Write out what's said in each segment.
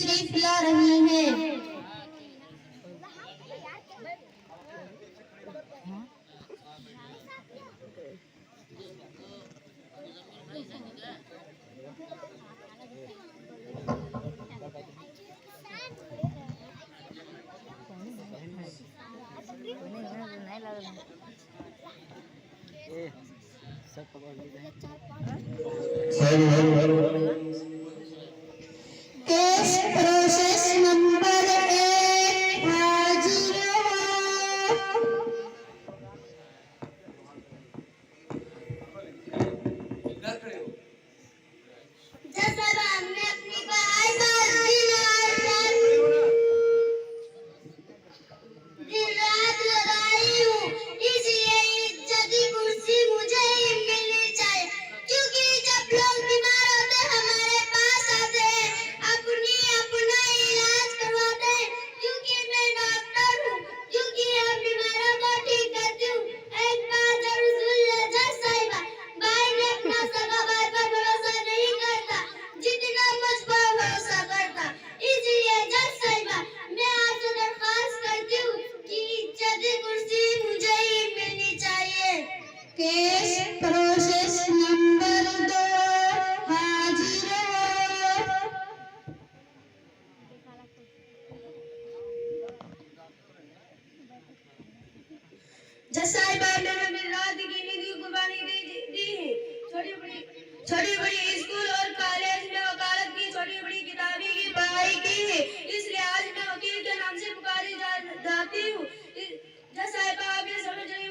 तशरीफ ला रही हैं। केस प्रोसेस नंबर 1 हाजिर हो। केस प्रोसेस नंबर 2 हाजिर हो। जज साहिबा ने हमें रात की नींद की कुर्बानी दी है। छोटी बड़ी स्कूल और कॉलेज में वकालत की छोटी बड़ी किताबी की पढ़ाई की है। इसलिए आज मैं वकील के नाम से पुकारी जाती हूँ। जज साहिबा आप ये समझ रही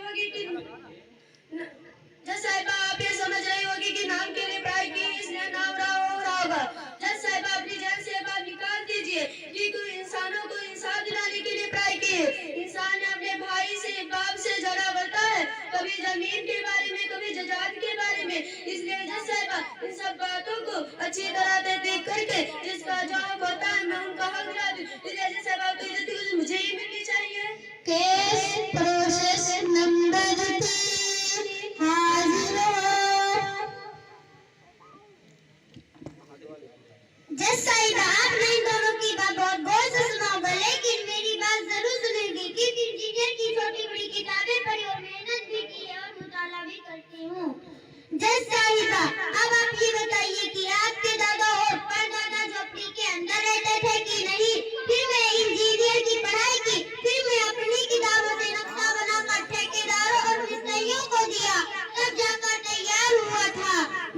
होगी कि नाम के लिए पढ़ाई की, इसलिए नाम रहा होगा। जज साहिबा अपनी जेल से बाहर निकाल दीजिए कि कोई इंसानों को इंसाफ दिलाने के लिए पढ़ाई की है। इंसान अपने भाई से बाप से झगड़ा करता है, कभी जमीन के बारे में, कभी जजात के बारे में। इसलिए जज साहिबा इन सब बातों को अच्छी तरह से देख करके जिसका जवाब होता है मैं उनका हक दिला दूं। इसलिए जज साहिबा की इज्जत मुझे ही मिलनी चाहिए। केस प्रोसेस नंबर 3 हाजिर हो। जज साहिबा आप इन दोनों की बात बहुत गौर से सुनाओगे, लेकिन मेरी बात जरूर सुनेंगे क्योंकि इंजीनियर की छोटी बड़ी किताबें पढ़ी और मेहनत भी की है और मुताला भी करती हूँ। जज साहिबा अब आप ये बताइए कि आपके दादा और परदादा झोपड़ी के अंदर रहते थे कि नहीं? फिर मैं इंजीनियर की पढ़ाई की, फिर मैं अपनी किताबों से नक्शा बनाकर ठेकेदारों और मिस्त्रियों को दिया, तब जाकर तैयार हुआ था।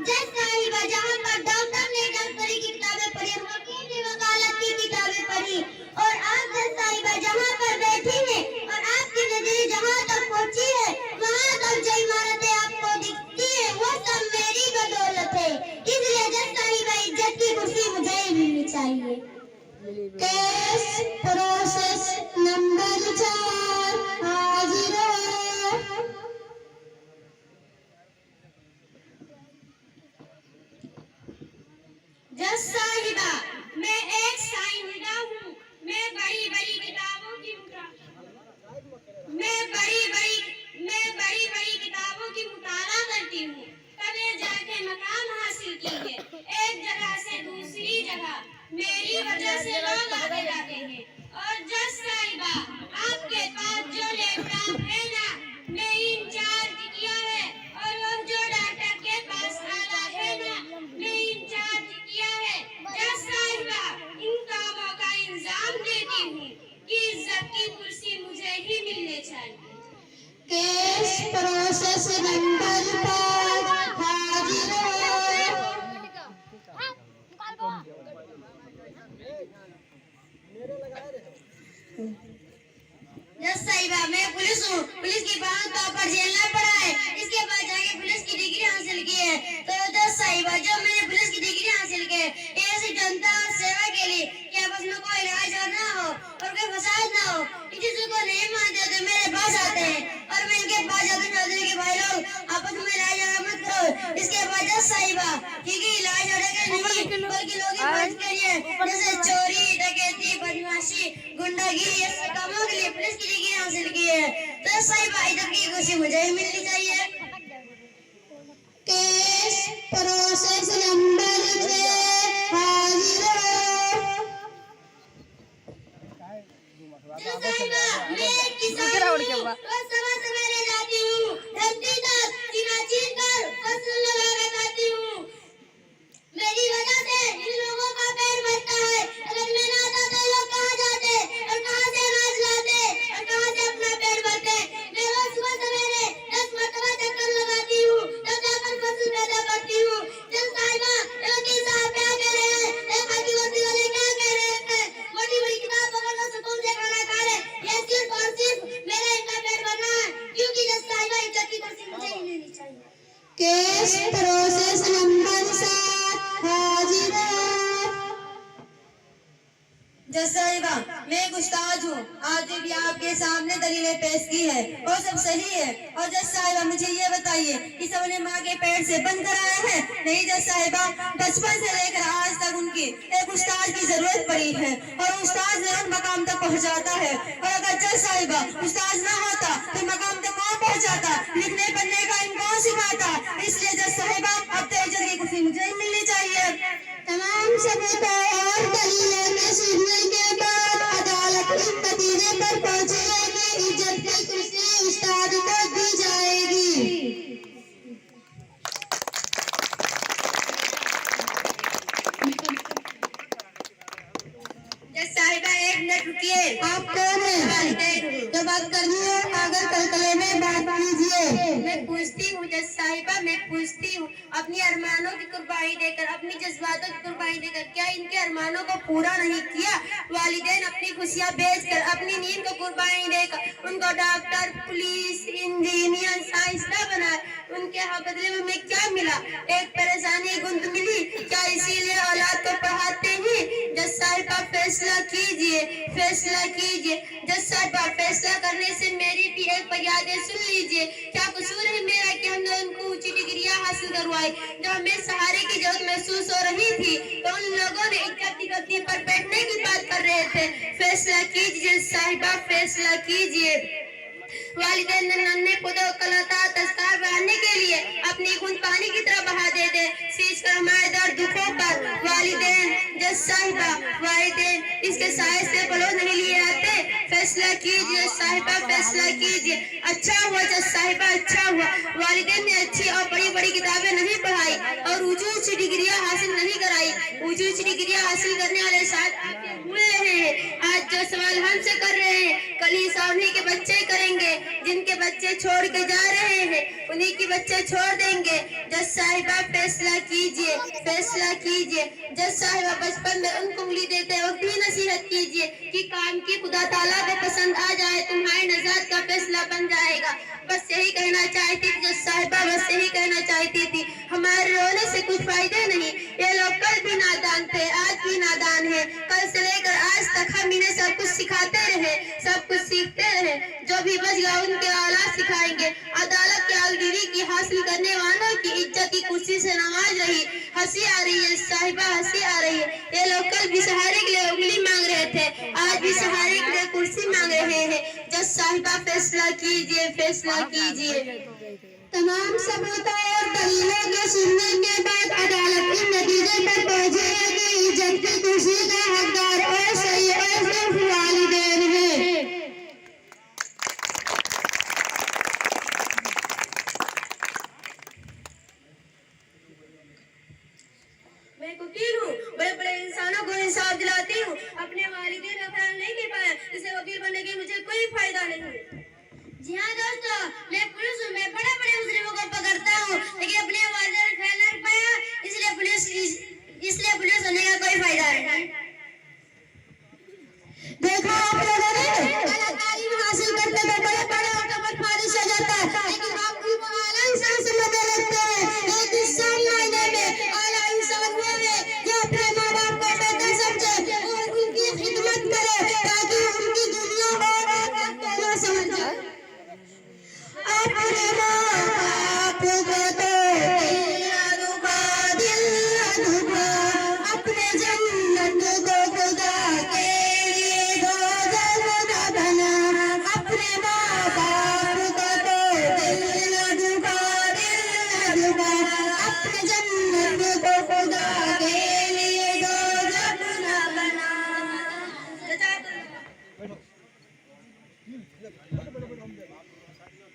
जज साहिबा जहाँ पर डॉक्टर ने डॉक्टरी की किताबें पढ़ी, वकील ने वकालत की किताबें पढ़ी, और आप जज साहिबा जहाँ पर बैठी हैं और आपकी नजरें जहाँ तक पहुँची है वहाँ तक जो इमारतें आपको दिखती है वो सब मेरी बदौलत है। इसलिए जज साहिबा इज्जत की कुर्सी मुझे ही मिलनी चाहिए। केस प्रोसेस नंबर 4 हाजिर हो। जज साहिबा मैं एक साइंसदान हूँ। मैं बड़ी बड़ी किताबों की मुताला करती हूँ, तभी जाके मकाम हासिल की है। एक जगह से दूसरी जगह मेरी वजह से लोग आगे जाते हैं। और जज साहिबा आपके पास जो लैपटॉप है ना, मैं इंचार्ज किया है, और वो जो डॉक्टर के पास आला है ना, मैं इंचार्ज किया है। जज साहिबा इन कामों का इंजाम देती हूँ कि इज्जत की कुर्सी मुझे ही मिलनी चाहिए। केस प्रोसेस नंबर 5 हाजिर हो। जज साहिबा मैं पुलिस हूँ। पुलिस की बात पर झेलना पड़ा है, इसके बाद जाके पुलिस की डिग्री हासिल की है। तो जज साहिबा जब मैंने पुलिस की डिग्री हासिल की है ऐसी जनता और सेवा के लिए कि आपस में कोई लड़ाई ना हो और कोई फसाद ना हो, किसी को नहीं मानते तो मेरे पास आते हैं और मैं इनके पास जाता हूँ चौधरी के भाई लोग आपस में लड़ाई झगड़ा मत करो। इसके बाद जज साहिबा क्योंकि लड़ाई झगड़े के नहीं बल्कि लोग के लिए जैसे चोरी डकैती बदमाशी गुंडागिरी ऐसे कामों के लिए पुलिस की डिग्री हासिल की है। तो साहिबा इज्जत की खुशी मुझे ही मिलनी चाहिए। केस प्रोसेस नंबर 6 हाजिर हो। आज़ाद हूँ। आज भी आपके सामने दलीलें पेश की है और सब सही है। और जज साहिबा मुझे ये बताइए कि सबने माँ के पेट से बंद कराया है? नहीं जज साहिबा, बचपन से लेकर आज तक उनकी एक उस्ताद की जरूरत पड़ी है और उस्ताद ने उन मकाम तक पहुँचाता है। और अगर जज साहिबा उस्ताद ना होता तो मकाम तक कौन पहुँचाता? लिखने पढ़ने का इनको कौन सिखाता? इसलिए जज साहिबा अब तो इज्जत की कुर्सी मुझे ही मिलनी चाहिए। तमाम सबूतों और दलीलें में सुनने के बाद अदालत इस नतीजे पर पहुंची है कि इज्जत की कुर्सी उस्ताद को दी जाएगी। जज साहिबा एक मिनट रुकिए। आप कौन हैं? जो बात करनी है अगर कलकले में बात कीजिए। मैं पूछती हूँ जज साहिबा, मैं पूछती हूँ, अपनी अरमानों की कुर्बानी देकर, अपनी जज्बातों की कुर्बानी देकर क्या इनके अरमानों को पूरा नहीं किया? वालिदैन अपनी खुशियाँ बेचकर, अपनी नींद को कुर्बानी देकर उनको डॉक्टर, पुलिस, इंजीनियर, साइंसदान बनाया। उनके बदले में हमें क्या मिला? एक परेशानी गुंद मिली। क्या इसीलिए औलाद को पढ़ाते हैं? जज साहिबा फैसला कीजिए, फैसला कीजिए। जज साहिबा फैसला करने से मेरी भी एक फरियाद सुन लीजिए। क्या कसूर है मेरा कि हमने उनको ऊंची डिग्रियां हासिल करवाई? जब हमें सहारे की जरूरत महसूस हो रही थी तो उन लोगों ने इज्जत की गद्दी पर बैठने की बात कर रहे थे। फैसला कीजिए साहिबा, फैसला कीजिए। वालिदैन ने नन्हे खुदा तस्कार बढ़ाने के लिए अपनी खून पानी की तरह बहा देते, सींच कर हमारे दर्द दुखों पर। वालिदैन, जज साहिबा, वालिदैन इसके साए से बलोच नहीं लिए आते। फैसला कीजिए साहिबा, फैसला कीजिए। अच्छा हुआ जज साहिबा, अच्छा हुआ वालिदैन ने अच्छी और बड़ी बड़ी किताबें नहीं पढ़ाई और ऊंची ऊंची डिग्रियां हासिल नहीं कराई। ऊंची ऊंची डिग्रियां हासिल करने वाले शायद आपके भूल रहे हैं। आज जो सवाल हमसे कर रहे हैं कल ही उन्हीं के बच्चे करेंगे। जिनके बच्चे छोड़ के जा रहे हैं उन्हीं के बच्चे छोड़ देंगे। जज साहिबा फैसला कीजिए, फैसला कीजिए। जज साहिबा बचपन में उनको उंगली देते वक्त भी नसीहत कीजिए कि काम की खुदा ताला को पसंद आ जाए, तुम्हारी नजात का फैसला बन जाएगा। बस यही कहना चाहती थी जज साहिबा, बस यही कहना चाहती थी। हमारे रोने से कुछ फायदे नहीं। ये लोग कल भी नादान थे, आज भी नादान है। कल से लेकर आज तक हम इन्हें सब कुछ सिखाते रहे, सब कुछ सीखते रहे। जो भी बच गया उनके औलाद सिखाएंगे। अदालत के आलगिरी की हासिल करने वालों की इज्जत की कुर्सी से नवाज रही। हंसी आ रही है साहिबा, हंसी आ रही है। ये लोग कल भी सहारे के लिए उंगली मांग रहे थे, आज भी सहारे के लिए कुर्सी मांग रहे हैं। जज साहिबा फैसला कीजिए, फैसला कीजिए। तमाम सबूतों और दलीलों के सुनने के बाद अदालत इस नतीजे पर पहुंची है कि इज्जत की कुर्सी का हकदार और सही और सिर्फ वालिदैन है। मैं वकील हूँ, बड़े बड़े इंसानों को इंसाफ दिलाती हूँ। अपने वालिदैन का ख्याल नहीं कर पाया, इसे वकील बनने की मुझे कोई फायदा नहीं। जी हाँ दोस्तों, मैं पुलिस हूँ, मैं बड़े बड़े मुजरिमों को पकड़ता हूँ लेकिन अपने वालिदैन का ख्याल नहीं रख